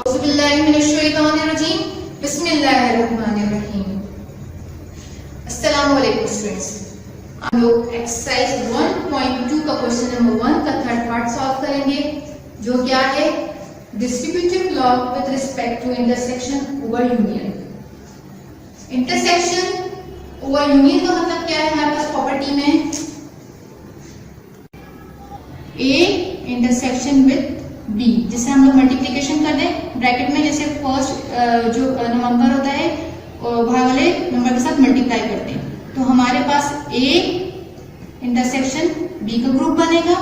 औज़ुबिल्लाहिमिनश्शैतानिर्रजीम, बिस्मिल्लाहिर्रहमानिर्रहीम। अस्सलाम वालेकुम स्टूडेंट्स। हम लोग एक्सरसाइज 1.2 का क्वेश्चन नंबर 1 का थर्ड पार्ट सॉल्व करेंगे, जो क्या है distributive law with respect to intersection over union. Intersection over union का मतलब क्या है? हमारे पास प्रॉपर्टी में ए इंटरसेक्शन विद बी, जिसे हम लोग मल्टीप्लिकेशन कर दें ब्रैकेट में, जैसे फर्स्ट जो नंबर होता है वह वाले नंबर के साथ मल्टीप्लाई करते हैं, तो हमारे पास ए इंटरसेक्शन बी का ग्रुप बनेगा।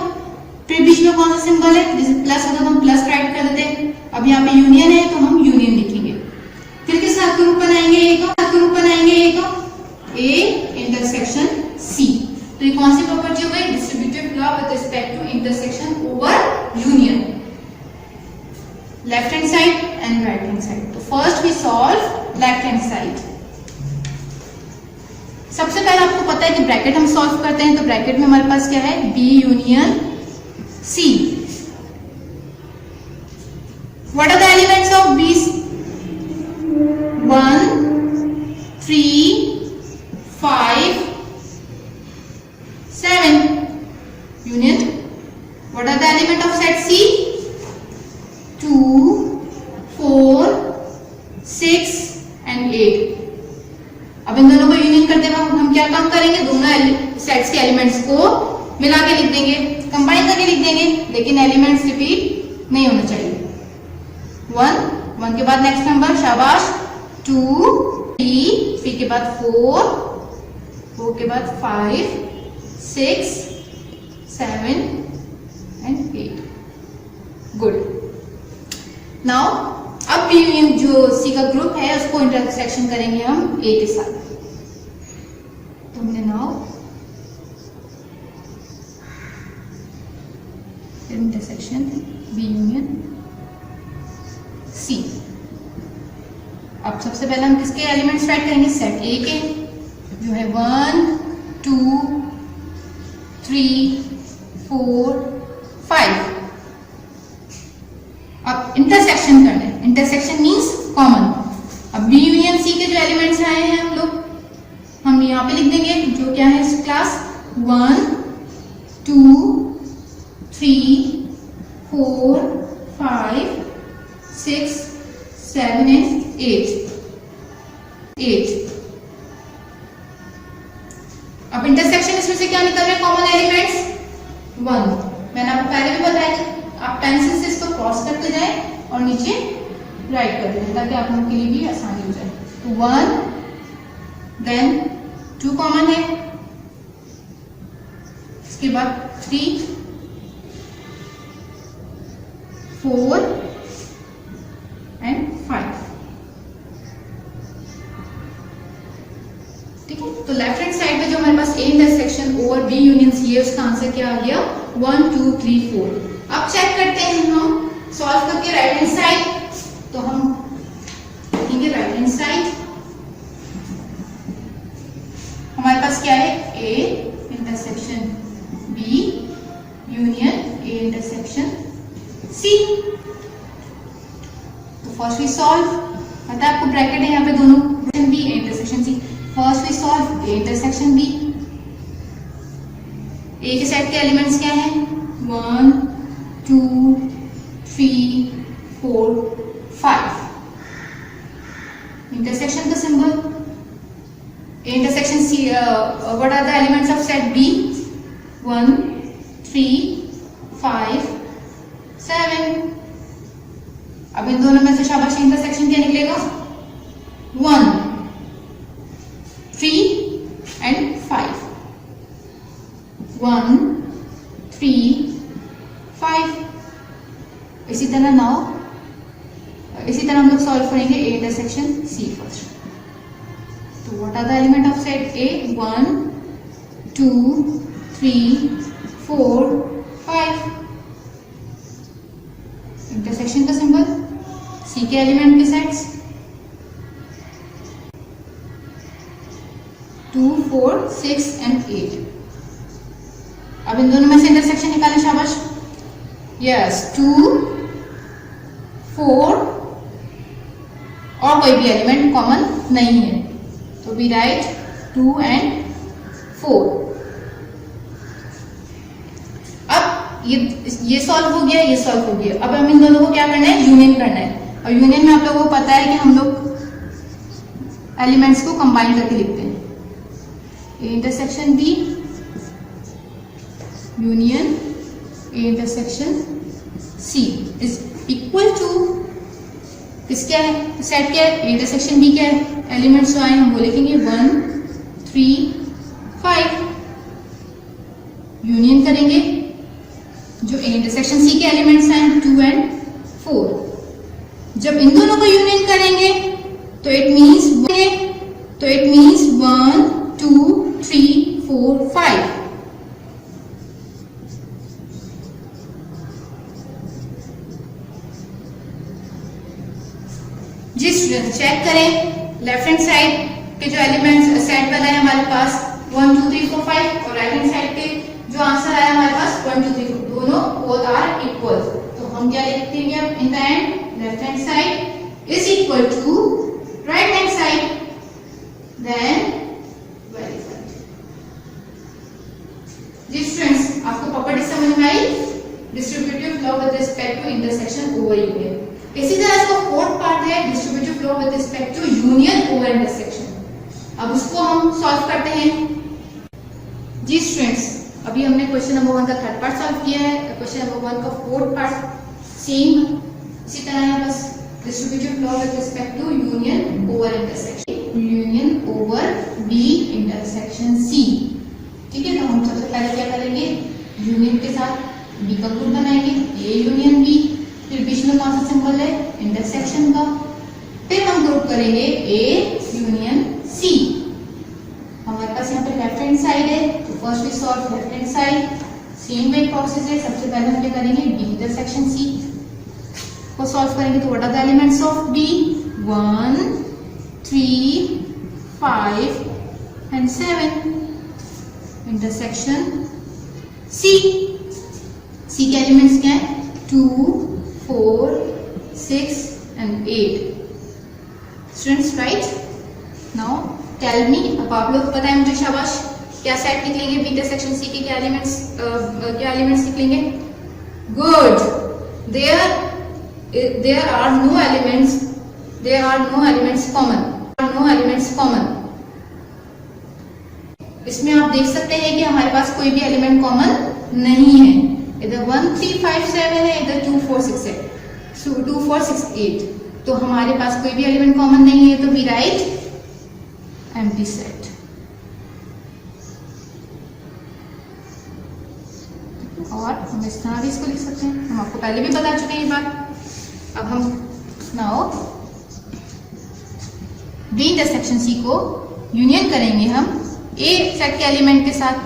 फिर बीच में कौन सा सिंबल है? जैसे प्लस होता तो हम प्लस राइट कर देते हैं, अब यहाँ पे यूनियन है तो हम यूनियन लिखेंगे। फिर किस साथ ग्रुप बनाएंगे? ए का ए इंटरसेक्शन सी। तो ये कौन सी प्रॉपर्टी हो गई? Distributive law with respect to intersection over union, left hand side and right hand side. तो first we solve left hand side. सबसे पहले आपको पता है कि ब्रैकेट हम सॉल्व करते हैं, तो ब्रैकेट में हमारे पास क्या है? B union C. What are the elements of B? 1 3 5 7 union. What are the element of set C? 2 4 6 and 8। अब इन दोनों को यूनियन करते वक्त हम क्या काम करेंगे? दोनों सेट्स के एलिमेंट्स को मिला के लिख देंगे, कंबाइन करके लिख देंगे, लेकिन एलिमेंट्स रिपीट नहीं होना चाहिए। 1 के बाद नेक्स्ट नंबर, शाबाश, 2 3 के बाद 4 के बाद 5 6 7 एंड 8। गुड। नाउ अब बी यूनियन जो सी का ग्रुप है उसको इंटरसेक्शन करेंगे हम ए के साथ। तो हमने now intersection B union C. अब सबसे पहले हम किसके एलिमेंट्स राइट करेंगे? सेट ए के, जो है 1 2 3 4 5। अब इंटरसेक्शन करना है, इंटरसेक्शन मींस कॉमन। अब बी यूनियन सी के जो एलिमेंट्स आए हैं हम यहाँ पे लिख देंगे, जो क्या है इस क्लास 1 2 3 4 5 6 7 एंड 8। अब इंटरसेक्शन इसमें से क्या निकल रहा है? Common elements 1। मैंने आपको पहले भी बताया कि आप पेंसिल से इसको क्रॉस करते जाए और नीचे राइट कर दें, ताकि आप लोगों के लिए भी आसानी हो जाए। तो 1, देन 2 कॉमन है, इसके बाद 3 4 एंड 5। ठीक है, तो लेफ्ट हैंड साइड में जो हमारे पास A intersection over B union C है, उसका आंसर क्या आ गया? 1 2 3 4। अब चेक करते हैं हम सॉल्व करके राइट हैंड साइड। तो हम लिखेंगे राइट हैंड साइड, हमारे पास क्या है? A intersection B union A intersection C. तो फर्स्ट वी सॉल्व, पता है आपको ब्रैकेट है यहाँ पे दोनों, B A intersection C. First we solve A intersection B. A के सेट के एलिमेंट्स क्या है? 1 2 3 4 5। इंटरसेक्शन का symbol A intersection C. What are the elements of set B? 1 3 5 7। अब इन दोनों में से शाबाश इंटरसेक्शन क्या निकलेगा? 1 3 एंड 5। 1 3 5। इसी तरह हम लोग सॉल्व करेंगे ए इंटरसेक्शन सी फर्स्ट। तो what are the element of set A? 1 2 3 4 5। Intersection का सिंबल, सी के एलिमेंट के सेट्स 2 4 6 एंड 8। अब इन दोनों में से इंटरसेक्शन निकालें, शाबाश। यस, 2 4 और कोई भी एलिमेंट कॉमन नहीं है, तो वी राइट 2 and 4। अब ये सॉल्व हो गया, ये सॉल्व हो गया। अब हम इन दोनों को क्या करना है, यूनियन करना है। और यूनियन में आप लोगों को पता है कि हम लोग एलिमेंट्स को कंबाइन करके लिखते हैं। A intersection B union A intersection C is equal to किस क्या है, सेट क्या है, A इंटरसेक्शन B क्या है, एलिमेंट्स जो आए हम वो लिखेंगे 1 3 5। यूनियन करेंगे जो A इंटरसेक्शन C के एलिमेंट्स आए 2 and 4। जब इन दोनों को यूनियन करेंगे तो इट मींस 1 2 3 4 5। जी स्टूडेंट चेक करें, लेफ्ट हैंड साइड के जो एलिमेंट्स सेट बना है हमारे पास 1 2 3 4 5 और राइट हैंड साइड के जो आंसर आया हमारे पास 1 2 3 4, दोनों बोथ आर इक्वल। तो हम क्या लिखते हैं अब in the end, left hand side is equal to right hand side, then verified. जी स्टूडेंट्स आपको प्रॉपर्टी समझ में आई, distributive law with respect to intersection over union. इसी तरह इसका फोर्थ पार्ट है distributive law with respect to union over intersection. अब उसको हम सॉल्व करते हैं। जी स्टूडेंट्स अभी हमने क्वेश्चन नंबर 1 का थर्ड पार्ट सॉल्व किया है, क्वेश्चन नंबर 1 का फोर्थ पार्ट सेम इसी तरह है, बस distributive law with respect to union over intersection, union over B intersection C. ठीक है, तो हम सबसे पहले क्या करेंगे, यूनियन के साथ बी का ग्रुप बनाएंगे, ए यूनियन बी, फिर बीच में कौन सा सिंबल है, इंटरसेक्शन का, फिर हम ग्रुप करेंगे ए यूनियन सी। हमारे पास यहाँ पे लेफ्ट हैंड साइड है, तो first we solve left hand side, same way process है। सबसे पहले हम क्या करेंगे, बी इंटरसेक्शन सी को सॉल्व करेंगे। तो what are the elements of B, 1 3 5 and 7 intersection C. C के एलिमेंट्स क्या है, 2 4 6 and 8। Students right, now tell me, अब आप लोग पता है मुझे, शाबाश, क्या सेट निकलेंगे बी इंटरसेक्शन सी के, क्या एलिमेंट्स निकलेंगे, good. There are no elements common. इसमें आप देख सकते हैं कि हमारे पास कोई भी एलिमेंट कॉमन नहीं है, इधर 1 3 5 7 है, इधर 2 4 6 है, सो 2 4 6 8। तो हमारे पास कोई भी एलिमेंट कॉमन नहीं है, तो वी राइट एम्प्टी सेट। और हम इस तरह भी इसको लिख सकते हैं, हम आपको पहले भी बता चुके हैं ये बात। अब हम नाउ बी इंटरसेक्शन सी को यूनियन करेंगे हम ए सेट के एलिमेंट के साथ।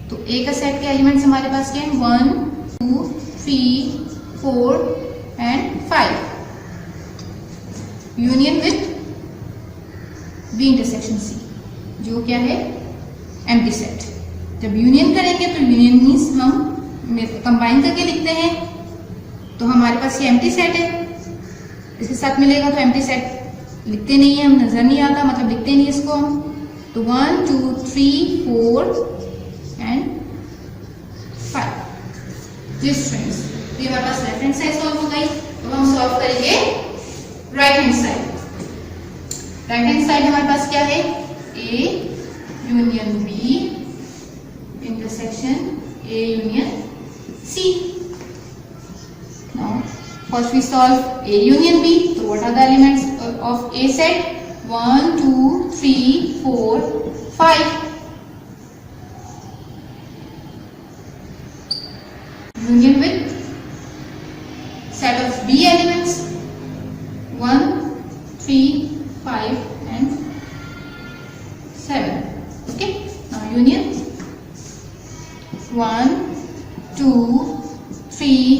तो ए का सेट के एलिमेंट्स हमारे पास क्या है, 1 2 3 4 and 5, union with B intersection C, जो क्या है, एम्प्टी सेट। जब यूनियन करेंगे तो यूनियन मीन्स हम कंबाइन करके लिखते हैं, तो हमारे पास ये एम्प्टी सेट है, इसके साथ मिलेगा तो एम्प्टी सेट लिखते नहीं है हम, नजर नहीं आता, मतलब लिखते नहीं इसको हम। तो 1 2 3 4 and 5। जी स्टूडेंट्स, ये हमारे पास लेफ्ट हैंड साइड सॉल्व हो गई। तो हम सॉल्व करेंगे right hand side. Right hand side हमारे पास क्या है, A union B intersection A union C. Now first we solve A union B, तो what are the elements of A set, 1 2 3 4 5, union with set of B elements 1 3 5 and 7। okay, now union 1 2 3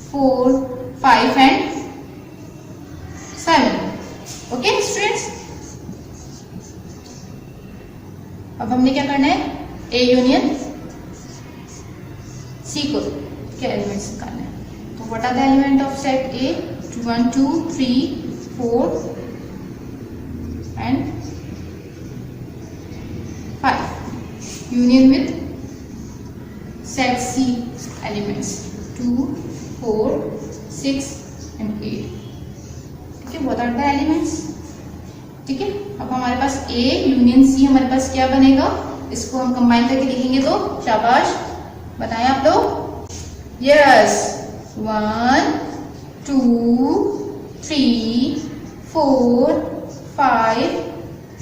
4 5 and 7। okay students, अब हमने क्या करना है, A union C को उसके elements निकालने हैं। तो what are the element of set A? 1 2 3 4 and 5 union with set C elements 2 4 6 and 8। ठीक है, what are the elements? ठीक है, अब हमारे पास A यूनियन C हमारे पास क्या बनेगा, इसको हम कंबाइन करके लिखेंगे तो शाबाश, बताएं आप लोग। Yes, 1 2 3 4 5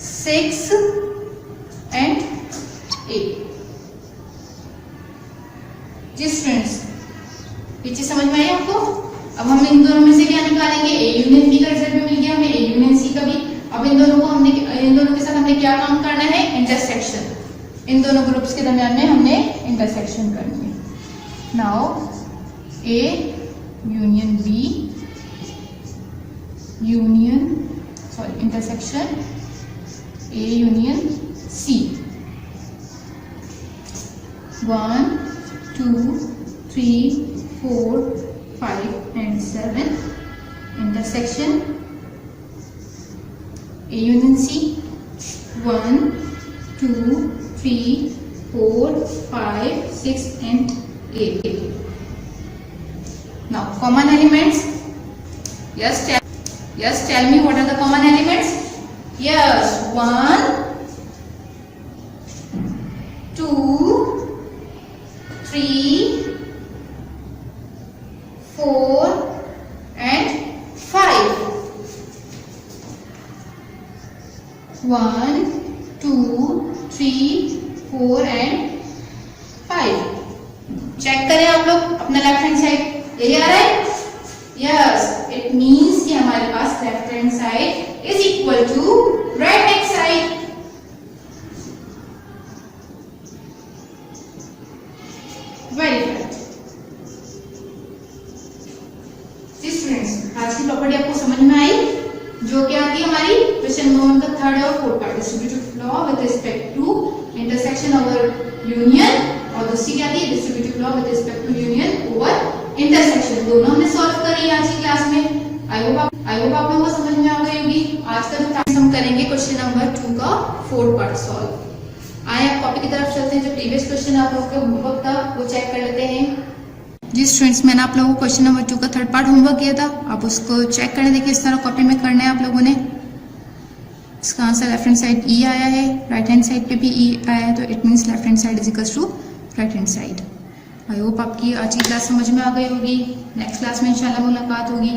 6 and 8। जी स्टूडेंट्स, ये चीज समझ में आई आपको? अब हम इन दोनों में से क्या निकालेंगे? ए यूनियन बी का रिजल्ट भी मिल गया हमें, ए यूनियन सी का भी। अब इन दोनों के साथ हमने क्या काम करना है? इंटरसेक्शन। इन दोनों ग्रुप्स के दरमियान में हमने इंटरसेक्शन करनी है। Now A union B intersection A union C. 1 2 3 4 5 and 7 intersection A union C। 1 2 3 4 5 6 and 8। Now common elements. Yes, tell me what are the common elements? Yes, 1 2 3 4 and 5। 1 2 3 4 and 5। Check करें आप लोग अपना लेफ्ट हैंड साइड, यही आ रहा है? Yes, it means कि हमारे पास left hand side is equal to right hand side. Very good students, आज की प्रॉपर्टी आपको समझ में आई, जो क्या आती है हमारी क्वेश्चन नंबर का थर्ड और fourth part, distributive law with respect to intersection over union, और दूसरी क्या थी? Distributive law with respect to union over intersection. दोनों हमने सॉल्व करी आज की क्लास में। आई होप आप लोगों को समझ में आ गई होगी। आज का जो टास्क हम करेंगे क्वेश्चन नंबर 2 का फोर्थ पार्ट सॉल्व। आए आप कॉपी की तरफ चलते हैं, जो प्रीवियस क्वेश्चन आप लोगों का होमवर्क था वो चेक कर लेते हैं। जी स्टूडेंट्स, मैंने आप लोगों को क्वेश्चन नंबर 2 का थर्ड पार्ट होमवर्क किया था, आप उसको चेक करने देखिए, इस तरह कॉपी में करना है आप लोगों ने। इसका आंसर लेफ्ट हैंड साइड ई आया है, राइट हैंड साइड पे भी ई आया है, तो it means left hand side is equals to right hand side. I hope आपकी आज की क्लास समझ में आ गई होगी। नेक्स्ट क्लास में इंशाल्लाह मुलाकात होगी।